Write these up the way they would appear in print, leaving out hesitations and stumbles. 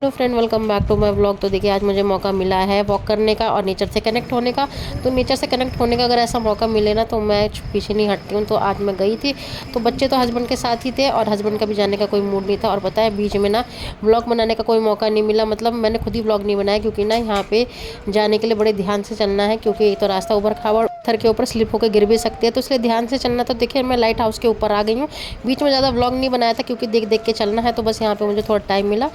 Hello friend, welcome back to my vlog. तो देखिए, आज मुझे मौका मिला है वॉक करने का और नेचर से कनेक्ट होने का। तो नेचर से कनेक्ट होने का अगर ऐसा मौका मिले ना तो मैं पीछे नहीं हटती हूँ। तो आज मैं गई थी। तो बच्चे तो हस्बैंड के साथ ही थे और हस्बैंड का भी जाने का कोई मूड नहीं था। और पता है, बीच में ना व्लॉग बनाने का कोई मौका नहीं मिला। मतलब मैंने खुद ही व्लॉग नहीं बनाया, क्योंकि ना यहाँ पे जाने के लिए बड़े ध्यान से चलना है, क्योंकि एक तो रास्ता ऊपर खावा, पत्थर के ऊपर स्लिप होकर गिर भी सकती है, तो इसलिए ध्यान से चलना। तो देखिए, मैं लाइट हाउस के ऊपर आ गई हूँ। बीच में ज़्यादा व्लॉग नहीं बनाया था, क्योंकि देख देख के चलना है। तो बस यहाँ पे मुझे थोड़ा टाइम मिला।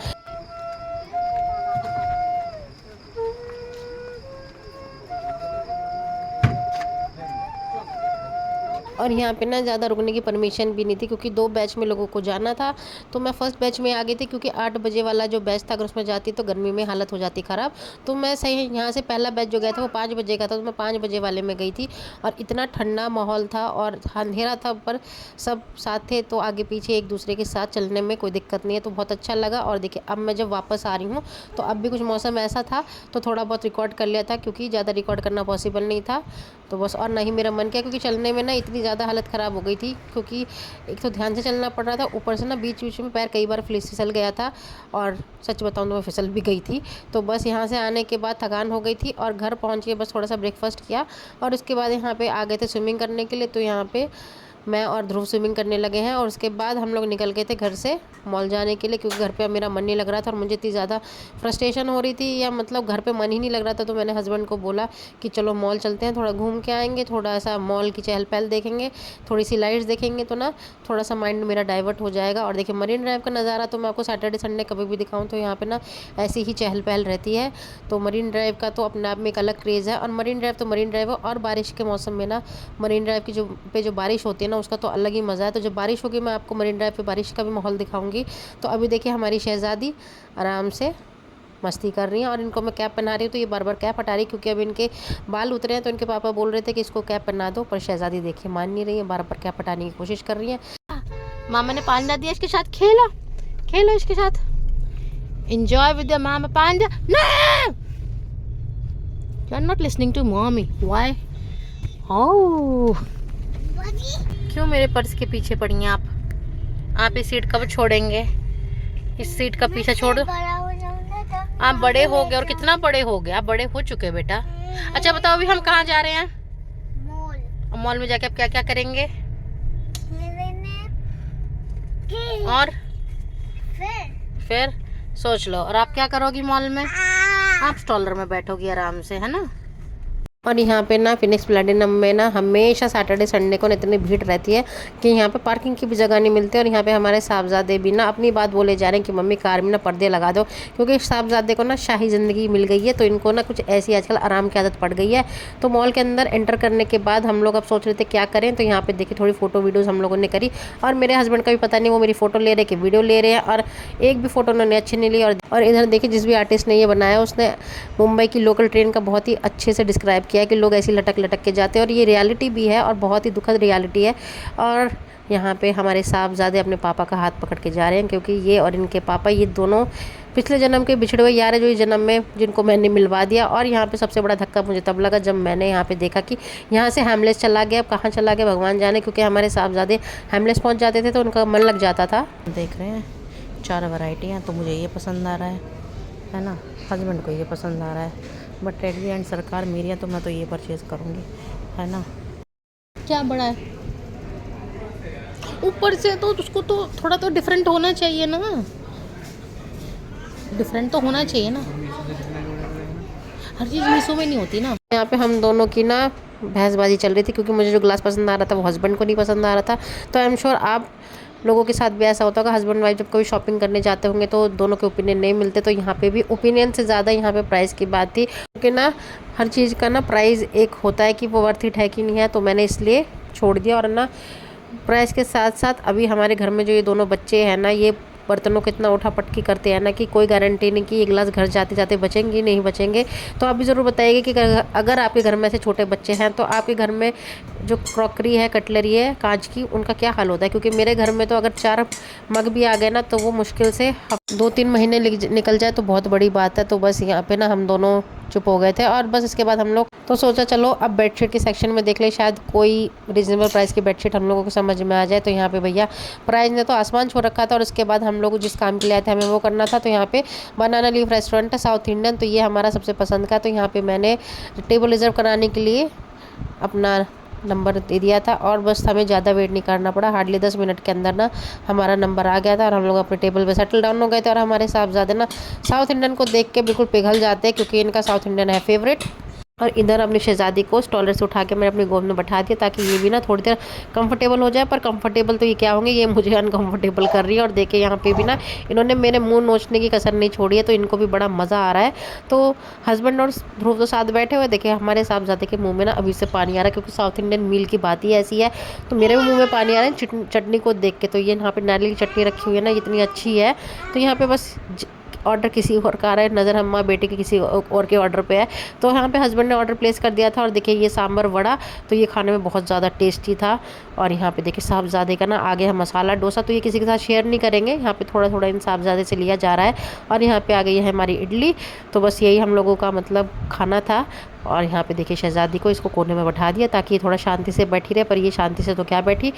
और यहाँ पे ना ज़्यादा रुकने की परमिशन भी नहीं थी, क्योंकि 2 बैच में लोगों को जाना था। तो मैं फर्स्ट बैच में आ गई थी, क्योंकि 8 बजे वाला जो बैच था, अगर उसमें जाती तो गर्मी में हालत हो जाती ख़राब। तो मैं सही यहाँ से पहला बैच जो गया था वो 5 बजे का था, तो मैं 5 बजे वाले में गई थी। और इतना ठंडा माहौल था और अंधेरा था, पर सब साथ थे, तो आगे पीछे एक दूसरे के साथ चलने में कोई दिक्कत नहीं है। तो बहुत अच्छा लगा। और देखिए, अब मैं जब वापस आ रही हूँ तो अब भी कुछ मौसम ऐसा था, तो थोड़ा बहुत रिकॉर्ड कर लिया था, क्योंकि ज़्यादा रिकॉर्ड करना पॉसिबल नहीं था। तो बस, और ना ही मेरा मन किया, क्योंकि चलने में ना इतनी ज़्यादा हालत ख़राब हो गई थी, क्योंकि एक तो ध्यान से चलना पड़ रहा था, ऊपर से ना बीच बीच में पैर कई बार फिसल गया था। और सच बताऊँ तो मैं फिसल भी गई थी। तो बस यहाँ से आने के बाद थकान हो गई थी, और घर पहुँच के बस थोड़ा सा ब्रेकफास्ट किया, और उसके बाद यहाँ पे आ गए थे स्विमिंग करने के लिए। तो यहाँ पे मैं और ध्रुव स्विमिंग करने लगे हैं। और उसके बाद हम लोग निकल गए थे घर से मॉल जाने के लिए, क्योंकि घर पे अब मेरा मन नहीं लग रहा था, और मुझे इतनी ज़्यादा फ्रस्ट्रेशन हो रही थी, या मतलब घर पे मन ही नहीं लग रहा था। तो मैंने हस्बैंड को बोला कि चलो मॉल चलते हैं, थोड़ा घूम के आएंगे, थोड़ा सा मॉल की चहल पहल देखेंगे, थोड़ी सी लाइट्स देखेंगे, तो ना थोड़ा सा माइंड मेरा डाइवर्ट हो जाएगा। और देखिए, मरीन ड्राइव का नज़ारा तो मैं आपको सैटरडे संडे कभी भी दिखाऊँ तो यहाँ पे ना ऐसी ही चहल पहल रहती है। तो मरीन ड्राइव का तो अपने आप में एक अलग क्रेज़ है। और मरीन ड्राइव तो मरीन ड्राइव है, और बारिश के मौसम में ना मरीन ड्राइव की जो बारिश होती है ना, उसका तो अलग ही मज़ा है। तो जब बारिश होगी, मैं आपको मरीन ड्राइव पे बारिश का भी माहौल दिखाऊंगी। तो अभी देखिए, हमारी शहज़ादी आराम से मस्ती कर रही हैं, और इनको मैं कैप पहना रही हूँ तो ये बार बार कैप हटा रही, क्योंकि अब इनके बाल उतरे हैं। तो इनके पापा बोल रहे थे कि इसको कैप पहना दो, पर शहज़ादी देखिए मान नहीं रही है, बार बार कैप हटाने की कोशिश कर रही है। मामा ने पांडा दिया, इसके साथ खेलो, खेलो इसके साथ, enjoy with your mama panda. No, you are not listening to mommy, why? Oh, क्यों मेरे पर्स के पीछे पड़ी हैं आप इस सीट कब छोड़ेंगे? इस सीट का पीछा छोड़ दो। आप बड़े हो गए, और कितना बड़े हो गए, आप बड़े हो चुके बेटा। अच्छा बताओ, अभी हम कहाँ जा रहे हैं? मॉल। मॉल में जाके आप क्या क्या करेंगे? और फिर सोच लो। और आप क्या करोगी मॉल में? आप स्टॉलर में बैठोगी आराम से, है ना। और यहाँ पे ना फिनिक्स प्लेटिनम में ना हमेशा सैटरडे संडे को इतनी भीड़ रहती है कि यहाँ पे पार्किंग की भी जगह नहीं मिलती। और यहाँ पे हमारे साहबजादे भी ना अपनी बात बोले जा रहे हैं कि मम्मी कार में ना पर्दे लगा दो, क्योंकि साहबजादे को ना शाही ज़िंदगी मिल गई है। तो इनको ना कुछ ऐसी आजकल आराम की आदत पड़ गई है। तो मॉल के अंदर एंटर करने के बाद हम लोग अब सोच रहे थे क्या करें। तो यहाँ पर देखिए, थोड़ी फ़ोटो वीडियोज़ हम लोगों ने करी, और मेरे हस्बैंड का भी पता नहीं वो मेरी फ़ोटो ले रहे कि वीडियो ले रहे हैं, और एक भी फ़ोटो उन्होंने अच्छी नहीं ली। और इधर देखिए, जिस भी आर्टिस्ट ने ये बनाया, उसने मुंबई की लोकल ट्रेन का बहुत ही अच्छे से डिस्क्राइब किया है कि लोग ऐसी लटक लटक के जाते हैं, और ये रियलिटी भी है, और बहुत ही दुखद रियलिटी है। और यहाँ पे हमारे साहबजादे अपने पापा का हाथ पकड़ के जा रहे हैं, क्योंकि ये और इनके पापा, ये दोनों पिछले जन्म के बिछड़े हुए यार है, जो इस जन्म में जिनको मैंने मिलवा दिया। और यहाँ पे सबसे बड़ा धक्का मुझे तब लगा जब मैंने यहाँ पे देखा कि यहाँ से हेमलेस चला गया। अब कहाँ चला गया भगवान जाने, क्योंकि हमारे साहबजादे हेमलेस पहुँच जाते थे तो उनका मन लग जाता था। देख रहे हैं 4 वैरायटी हैं, तो मुझे ये पसंद आ रहा है ना, हस्बैंड को ये पसंद आ रहा है, बट एट दी एंड सरकार मेरी है, तो मैं तो ये परचेज़ करूँगी, है ना। क्या बड़ा है ऊपर से, तो उसको तो थोड़ा तो डिफरेंट होना चाहिए ना, डिफरेंट तो होना चाहिए ना, हर चीज़ मीशो में नहीं होती ना। यहाँ पे हम दोनों की ना बहसबाजी चल रही थी, क्योंकि मुझे जो ग्लास पसंद आ रहा था वो हस्बैंड को नहीं पसंद आ रहा था। तो आई एम श्योर आप लोगों के साथ भी ऐसा होता होगा, हस्बैंड वाइफ जब कभी शॉपिंग करने जाते होंगे तो दोनों के ओपिनियन नहीं मिलते। तो यहाँ पे भी ओपिनियन से ज़्यादा यहाँ पे प्राइस की बात थी, क्योंकि ना हर चीज़ का ना प्राइस एक होता है कि वो वर्थ इट है कि नहीं है। तो मैंने इसलिए छोड़ दिया। और ना प्राइस के साथ साथ अभी हमारे घर में जो ये दोनों बच्चे हैं ना, ये बर्तनों को इतना उठा पटकी करते हैं ना कि कोई गारंटी नहीं कि ये गिलास घर जाते जाते बचेंगे नहीं बचेंगे। तो आप भी ज़रूर बताइए कि अगर आपके घर में ऐसे छोटे बच्चे हैं तो आपके घर में जो क्रॉकरी है, कटलरी है कांच की, उनका क्या हाल होता है। क्योंकि मेरे घर में तो अगर 4 मग भी आ गए ना तो वो मुश्किल से 2-3 महीने निकल जाए तो बहुत बड़ी बात है। तो बस यहाँ पे ना हम दोनों चुप हो गए थे और बस इसके बाद हम लोग तो सोचा चलो अब बेडशीट के सेक्शन में देख ले, शायद कोई रीजनेबल प्राइस की बेडशीट हम लोगों को समझ में आ जाए। तो यहाँ पे भैया प्राइस ने तो आसमान छू रखा था और उसके बाद हम लोग जिस काम के लिए आए थे हमें वो करना था। तो यहाँ पे बनाना लीफ रेस्टोरेंट है साउथ इंडियन, तो ये हमारा सबसे पसंद का। तो यहाँ पे मैंने टेबल रिजर्व कराने के लिए अपना नंबर दे दिया था और बस हमें ज़्यादा वेट नहीं करना पड़ा। हार्डली 10 मिनट के अंदर ना हमारा नंबर आ गया था और हम लोग अपने टेबल पे सेटल डाउन हो गए थे। और हमारे साहबजादे ना साउथ इंडियन को देख के बिल्कुल पिघल जाते हैं क्योंकि इनका साउथ इंडियन है फेवरेट। और इधर अपनी शहजादी को स्टॉलर से उठा के मैंने अपनी गोद में बैठा दिया ताकि ये भी ना थोड़ी देर कंफर्टेबल हो जाए। पर कंफर्टेबल तो ये क्या होंगे, ये मुझे अनकंफर्टेबल कर रही है। और देखे यहाँ पे भी ना इन्होंने मेरे मुंह नोचने की कसर नहीं छोड़ी है, तो इनको भी बड़ा मज़ा आ रहा है। तो हस्बैंड और ध्रुव तो साथ बैठे हुए, देखे हमारे साहबजादे के मुँह में ना अभी से पानी आ रहा है क्योंकि साउथ इंडियन मील की बात ही ऐसी है। तो मेरे भी मुँह में पानी आ रहा है चटनी को देख के। तो ये यहाँ पे नारियल की चटनी रखी हुई है ना, इतनी अच्छी है। तो यहाँ पे बस ऑर्डर किसी और का आ रहा है, नज़र अम्मा बेटे के किसी और के ऑर्डर पे है। तो यहाँ पे हस्बैंड ने ऑर्डर प्लेस कर दिया था और देखिए ये सांभर वड़ा, तो ये खाने में बहुत ज़्यादा टेस्टी था। और यहाँ पे देखिए साहबजादे का ना आगे हम मसाला डोसा, तो ये किसी के साथ शेयर नहीं करेंगे, यहाँ पे थोड़ा थोड़ा इन साहबजादे से लिया जा रहा है। और यहाँ पे आ गई है हमारी इडली। तो बस यही हम लोगों का मतलब खाना था। और यहाँ पे देखिए शहजादी को इसको कोने में बैठा दिया ताकि ये थोड़ा शांति से बैठी रहे, पर ये शांति से तो क्या बैठी।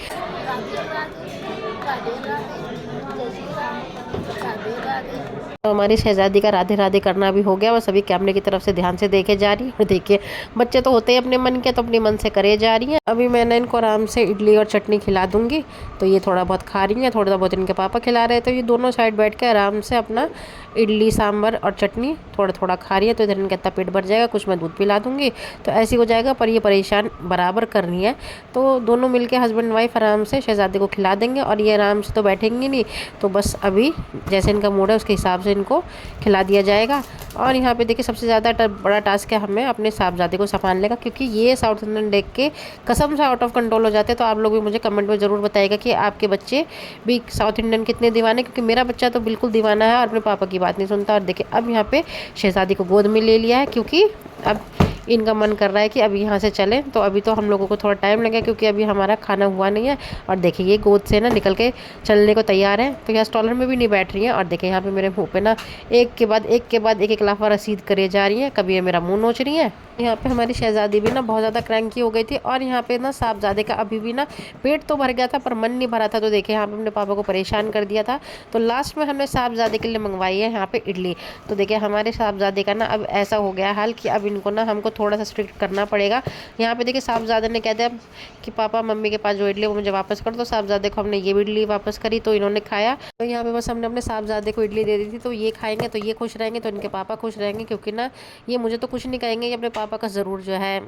तो हमारी शहजादी का राधे राधे करना भी हो गया, बस अभी कैमरे की तरफ से ध्यान से देखे जा रही है। और देखिए बच्चे तो होते ही अपने मन के, तो अपने मन से करे जा रही हैं। अभी मैंने इनको आराम से इडली और चटनी खिला दूंगी, तो ये थोड़ा बहुत खा रही हैं, थोड़ा बहुत इनके पापा खिला रहे हैं। तो ये दोनों साइड बैठ के आराम से अपना इडली सांभर और चटनी थोड़ा थोड़ा खा रही है। तो इधर इनका इतना पेट भर जाएगा, कुछ मैं दूध पिला दूंगी तो ऐसे हो जाएगा। पर ये परेशान बराबर कर रही है, तो दोनों मिलके हस्बैंड वाइफ आराम से शहजादे को खिला देंगे। और ये आराम से तो बैठेंगे नहीं, तो बस अभी जैसे इनका मूड है उसके हिसाब से इनको खिला दिया जाएगा। और यहाँ पे देखिए सबसे ज़्यादा बड़ा टास्क है हमें अपने साहबजादे को संभालने का, क्योंकि ये साउथ इंडियन देख के कसम से आउट ऑफ कंट्रोल हो जाते हैं। तो आप लोग भी मुझे कमेंट में ज़रूर बताइएगा कि आपके बच्चे भी साउथ इंडियन कितने दीवाने, क्योंकि मेरा बच्चा तो बिल्कुल दीवाना है और अपने पापा की बात नहीं सुनता। और देखिए अब यहाँ पे शहजादी को गोद में ले लिया है क्योंकि अब इनका मन कर रहा है कि अभी यहाँ से चलें। तो अभी तो हम लोगों को थोड़ा टाइम लगेगा क्योंकि अभी हमारा खाना हुआ नहीं है। और देखिए ये गोद से ना निकल के चलने को तैयार है, तो यहाँ स्टॉलर में भी नहीं बैठ रही हैं। और देखिए यहाँ पे मेरे मुंह पे ना एक के बाद एक लाफा रसीद करे जा रही हैं, कभी ये मेरा मुंह नोच रही है। यहाँ पे हमारी शहजादी भी ना बहुत ज़्यादा क्रैंकी हो गई थी। और यहाँ पे ना साहबजादे का अभी भी ना पेट तो भर गया था पर मन नहीं भरा था। तो देखिए यहाँ पे अपने पापा को परेशान कर दिया था। तो लास्ट में हमने साहबजादे के लिए मंगवाई है यहाँ पे इडली। तो देखिए हमारे साहबजादे का ना अब ऐसा हो गया हाल कि अब इनको ना हमको थोड़ा सा स्ट्रिक्ट करना पड़ेगा। यहाँ पे देखिए साहबजादे ने कह दिया कि पापा मम्मी के पास जो इडली वो मुझे वापस कर दो। साहबजादे को हमने ये भी इडली वापस करी तो इन्होंने खाया। तो यहाँ पे बस हमने अपने साहबजादे को इडली दे दी थी, तो ये खाएंगे तो ये खुश रहेंगे, तो इनके पापा खुश रहेंगे। क्योंकि ना ये मुझे तो कुछ नहीं कहेंगे, ये अपने पापा का ज़रूर जो है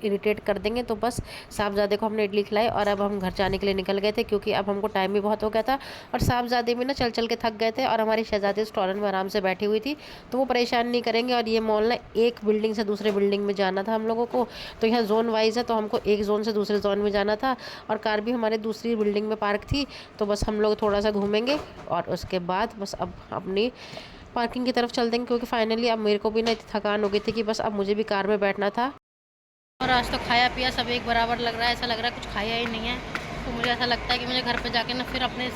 इरिटेट कर देंगे। तो बस साहबजादे को हमने इडली खिलाई और अब हम घर जाने के लिए निकल गए थे क्योंकि अब हमको टाइम भी बहुत हो गया था। और साहबजादे भी ना चल चल के थक गए थे और हमारी शहजादी स्टॉलर में आराम से बैठी हुई थी, तो वो परेशान नहीं करेंगे। और ये मॉल ना एक बिल्डिंग से दूसरे बिल्डिंग में जाना था हम लोगों को, तो यहाँ जोन वाइज है, तो हमको एक जोन से दूसरे जोन में जाना था। और कार भी हमारे दूसरी बिल्डिंग में पार्क थी। तो बस हम लोग थोड़ा सा घूमेंगे और उसके बाद बस अब अपनी पार्किंग की तरफ चल देंगे, क्योंकि फाइनली अब मेरे को भी ना इतनी थकान हो गई थी कि बस अब मुझे भी कार में बैठना था। और आज तो खाया पिया सब एक बराबर लग रहा है, ऐसा लग रहा है कुछ खाया ही नहीं है। तो मुझे ऐसा लगता है कि मुझे घर पे जाके ना फिर अपने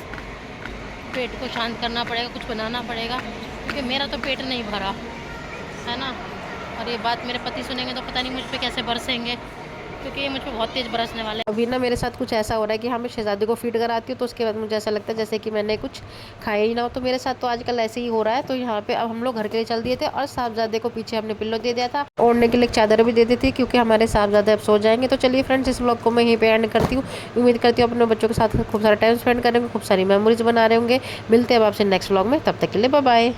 पेट को शांत करना पड़ेगा, कुछ बनाना पड़ेगा, क्योंकि मेरा तो पेट नहीं भरा है ना। और ये बात मेरे पति सुनेंगे तो पता नहीं मुझ पर कैसे बरसेंगे, क्योंकि ये मुझ पर बहुत तेज़ बरसने वाले हैं। अभी ना मेरे साथ कुछ ऐसा हो रहा है कि हाँ मैं शहजादी को फीड कराती हूँ तो उसके बाद मुझे ऐसा लगता है जैसे कि मैंने कुछ खाया ही ना हो। तो मेरे साथ तो आजकल ऐसे ही हो रहा है। तो यहाँ पे अब हम लोग घर के लिए चल दिए थे और साहबजादे को पीछे हमने पिल्लो दे दिया था, ओढ़ने के लिए चादर भी दे दी थी क्योंकि हमारे साहबजादे अब सो जाएंगे। तो चलिए फ्रेंड्स, इस ब्लॉग को मैं यहीं पे एंड करती हूँ। उम्मीद करती हूँ अपने बच्चों के साथ खूब सारा टाइम स्पेंड करेंगे, खूब सारी मेमोरीज बना रहे होंगे। मिलते हैं अब आपसे नेक्स्ट ब्लॉग में, तब तक के लिए बाय बाय।